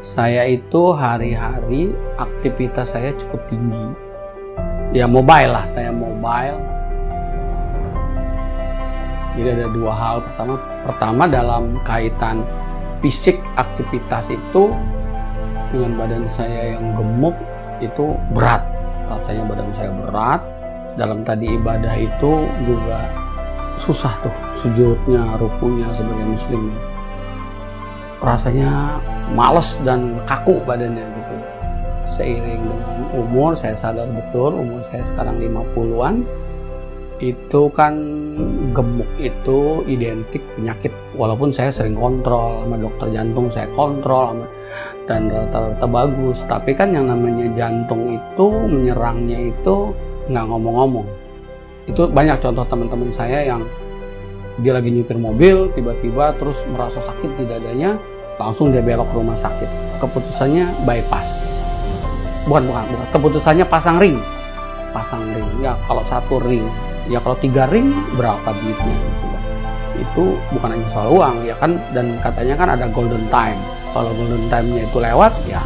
Saya itu hari-hari aktivitas saya cukup tinggi. Ya mobile lah, saya mobile. Jadi ada dua hal. Pertama dalam kaitan fisik, aktivitas itu dengan badan saya yang gemuk itu berat. Rasanya badan saya berat. Dalam tadi ibadah itu juga susah tuh sujudnya, rukunya sebagai muslim. Rasanya males dan kaku badannya gitu. Seiring dengan umur, saya sadar betul umur saya sekarang 50-an, itu kan gemuk itu identik penyakit. Walaupun saya sering kontrol sama dokter jantung, saya kontrol dan rata-rata bagus, tapi kan yang namanya jantung itu menyerangnya itu nggak ngomong-ngomong. Itu banyak contoh teman-teman saya yang dia lagi nyupir mobil, tiba-tiba terus merasa sakit di dadanya, langsung dia belok ke rumah sakit. Keputusannya bypass. Bukan. Keputusannya pasang ring. Ya kalau 1 ring, ya kalau 3 ring berapa duitnya gitu. Itu bukan hanya soal uang ya kan, dan katanya kan ada golden time. Kalau golden time-nya itu lewat ya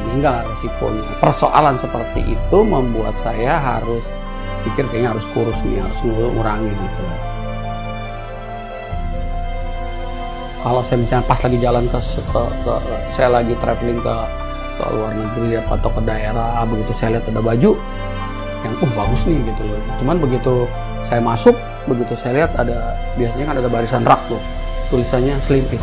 meninggal resikonya. Persoalan seperti itu membuat saya harus pikir kayaknya harus kurus nih, harus ngurangi gitu. Kalau saya misalnya pas lagi jalan saya lagi traveling ke luar negeri atau ke daerah, begitu saya lihat ada baju yang bagus nih gitu loh. Cuman begitu saya masuk, begitu saya lihat biasanya kan ada barisan rak tuh, tulisannya selimpit.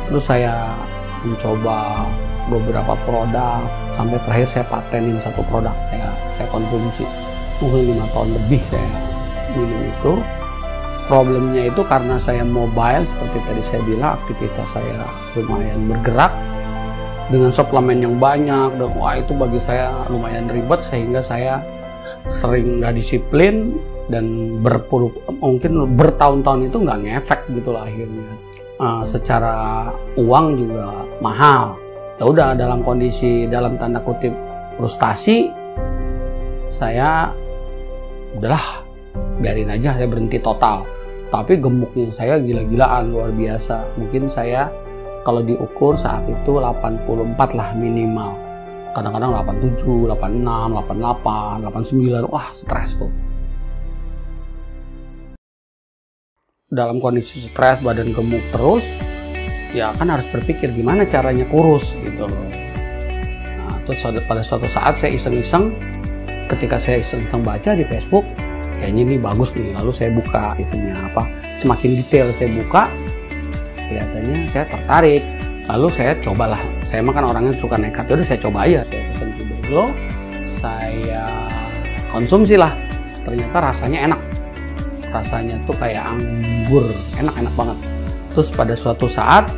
Terus saya mencoba beberapa produk, sampai terakhir saya patenin 1 produk saya konsumsi. Mungkin 5 tahun lebih saya minum itu. Problemnya itu karena saya mobile, seperti tadi saya bilang, aktivitas saya lumayan bergerak dengan suplemen yang banyak, dan itu bagi saya lumayan ribet, sehingga saya sering nggak disiplin dan mungkin bertahun-tahun itu nggak ngefek gitu lah akhirnya. Secara uang juga mahal. Ya udah, dalam kondisi dalam tanda kutip frustasi, saya udahlah biarin aja, saya berhenti total. Tapi gemuknya saya gila-gilaan, luar biasa. Mungkin saya kalau diukur saat itu 84 lah minimal. Kadang-kadang 87, 86, 88, 89. Wah, stres tuh. Dalam kondisi stres, badan gemuk terus, ya kan harus berpikir gimana caranya kurus gitu loh. Nah, terus pada suatu saat saya iseng-iseng, ketika saya iseng-iseng baca di Facebook, kayaknya ini bagus nih, lalu saya buka itunya semakin detail saya buka, kelihatannya saya tertarik, lalu saya cobalah. Saya makan orangnya suka nekat, yaudah saya coba aja, saya pesen Fiberglow, saya konsumsi lah. Ternyata rasanya enak, rasanya tuh kayak anggur, enak banget. Terus pada suatu saat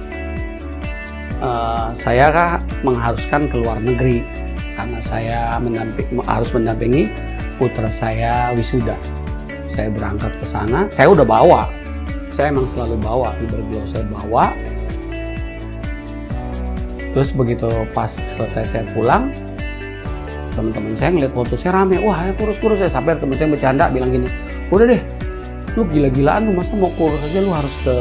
saya mengharuskan ke luar negeri karena saya harus mendampingi putra saya wisuda. Saya berangkat ke sana, saya udah bawa, saya emang selalu bawa Fiberglow, saya bawa. Terus begitu pas selesai saya pulang, teman-teman saya ngeliat foto saya rame, wah ya kurus. Saya sampai teman saya bercanda bilang gini, udah deh, lu gila-gilaan, lu masa mau kurus aja lu harus ke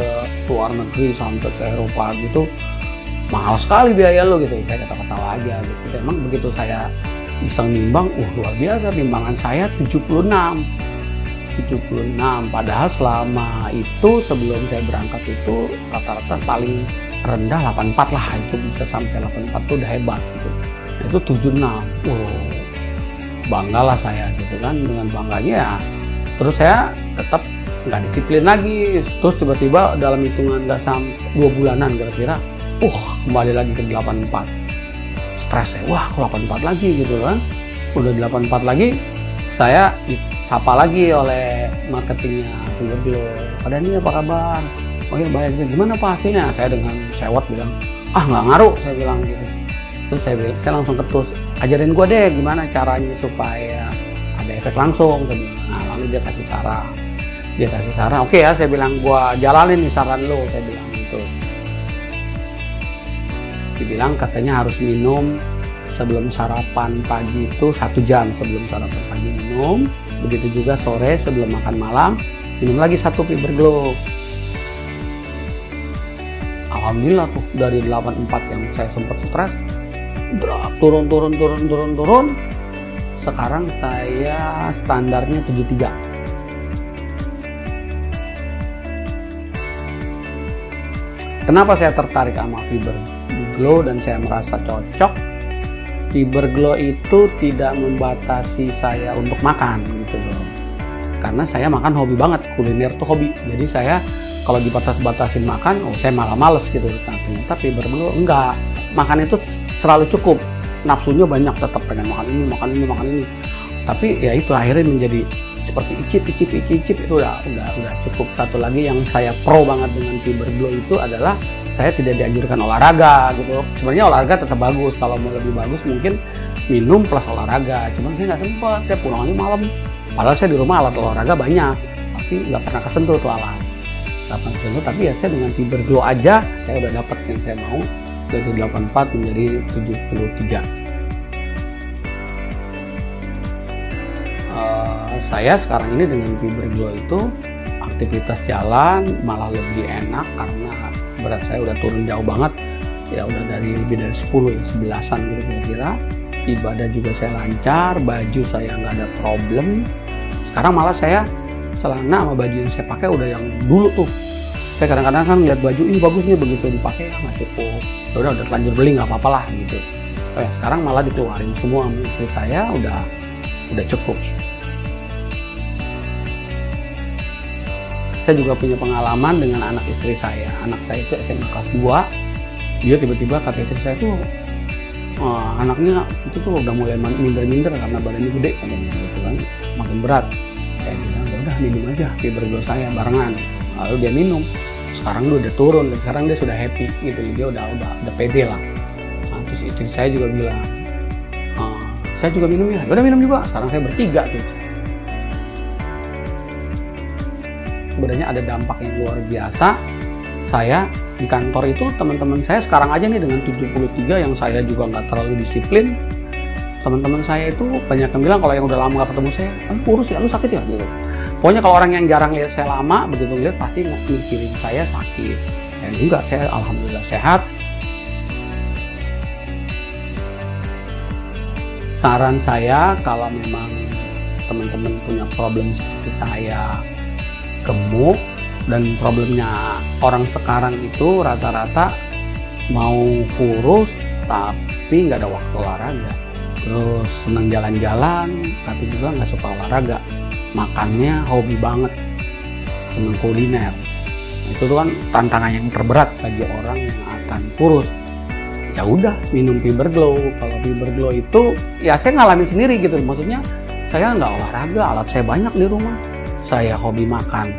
luar negeri sampai ke Eropa gitu, mahal sekali biaya lu gitu. Saya ketawa-ketawa aja gitu. Emang begitu saya iseng nimbang, luar biasa, timbangan saya 76. Padahal selama itu sebelum saya berangkat itu rata-rata paling rendah 84 lah, itu bisa sampai 84 tuh udah hebat gitu. Nah, itu 76. Banggalah saya gitu kan, dengan bangganya ya. Terus saya tetap nggak disiplin lagi. Terus tiba-tiba dalam hitungan nggak sampai 2 bulanan kira-kira, kembali lagi ke 84. Stres saya, kok 84 lagi gitu kan. Udah 84 lagi, saya disapa lagi oleh marketingnya Fiberglow. Pada ini apa kabar? Oh ya baik, gimana Pak hasilnya? Saya dengan sewot bilang, nggak ngaruh, saya bilang gitu. Terus saya langsung ketus, ajarin gue deh gimana caranya supaya ada efek langsung, saya bilang. Nah, lalu dia kasih saran, oke ya, saya bilang, gue jalanin nih saran lo, saya bilang gitu. Dibilang katanya harus minum sebelum sarapan pagi itu 1 jam sebelum sarapan pagi minum. Begitu juga sore sebelum makan malam minum lagi 1 Fiberglow. alhamdulillah tuh dari 84 yang saya sempat stres, turun. Sekarang saya standarnya 73. Kenapa saya tertarik sama Fiber Glow dan saya merasa cocok? Fiber Glow itu tidak membatasi saya untuk makan gitu loh. Karena saya makan hobi banget, kuliner tuh hobi. Jadi saya kalau dibatas-batasin makan, saya malah males gitu. Nah, ternyata Fiber Glow enggak. Makan itu selalu cukup. Nafsunya banyak, tetap pengen makan ini. Tapi ya itu akhirnya menjadi seperti icip itu udah cukup. Satu lagi yang saya pro banget dengan Fiber Glow itu adalah saya tidak dianjurkan olahraga gitu. Sebenarnya olahraga tetap bagus, kalau mau lebih bagus mungkin minum plus olahraga. Cuman saya nggak sempet, saya pulangnya malam. Padahal saya di rumah alat olahraga banyak, tapi nggak pernah kesentuh tuh alat. Tapi ya saya dengan Fiber Glow aja saya udah dapat yang saya mau, dari 84 menjadi 73. Saya sekarang ini dengan Fiber Glow itu aktivitas jalan malah lebih enak karena berat saya udah turun jauh banget, ya udah dari lebih dari 10 ya, 11-an gitu kira-kira. Ibadah juga saya lancar, baju saya nggak ada problem. Sekarang malah saya celana sama baju yang saya pakai udah yang dulu tuh. Saya kadang-kadang kan lihat baju ini bagus nih, begitu dipakai nggak cukup. Udah lanjut beli nggak apa-apa lah gitu. Sekarang malah dikeluarin semua sama istri saya, udah cukup. Saya juga punya pengalaman dengan anak istri saya. Anak saya itu SMA kelas 2. Dia tiba-tiba kata istri saya tuh, anaknya itu tuh udah mulai minder-minder karena badannya gede gitu kan, makin berat. Saya bilang udah minum aja Fiber Glow saya barengan. Lalu dia minum. Sekarang dia udah turun dan sekarang dia sudah happy gitu. Dia udah pede lah. Nah, terus istri saya juga bilang, saya juga minum ya. Udah minum juga. Sekarang saya bertiga tuh. Sebenarnya ada dampak yang luar biasa. Saya di kantor itu teman-teman saya sekarang aja nih dengan 73 yang saya juga nggak terlalu disiplin. Teman-teman saya itu banyak yang bilang kalau yang udah lama nggak ketemu saya, kamu kurus ya, lu sakit ya gitu. Pokoknya kalau orang yang jarang lihat saya lama, begitu lihat pasti mikirin saya sakit. Dan enggak, saya alhamdulillah sehat. Saran saya kalau memang teman-teman punya problem seperti saya, gemuk, dan problemnya orang sekarang itu rata-rata mau kurus tapi nggak ada waktu olahraga, terus senang jalan-jalan tapi juga nggak suka olahraga, makannya hobi banget, senang kuliner. Itu tuh kan tantangan yang terberat bagi orang yang akan kurus. Ya udah, minum Fiber Glow. Kalau Fiber Glow itu ya saya ngalamin sendiri gitu, maksudnya saya nggak olahraga, alat saya banyak di rumah, saya hobi makan.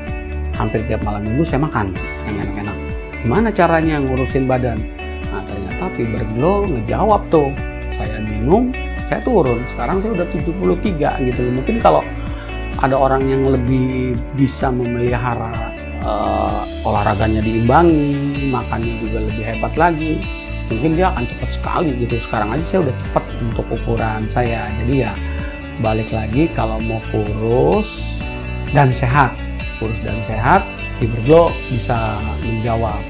Hampir tiap malam minggu saya makan yang enak-enak. Gimana caranya ngurusin badan? Nah, ternyata Fiber Glow ngejawab tuh. Saya minum, saya turun. Sekarang saya udah 73 gitu. Mungkin kalau ada orang yang lebih bisa memelihara olahraganya diimbangi, makannya juga lebih hebat lagi, mungkin dia akan cepat sekali gitu. Sekarang aja saya udah cepat untuk ukuran saya. Jadi ya balik lagi, kalau mau kurus dan sehat, Fiber Glow bisa menjawab.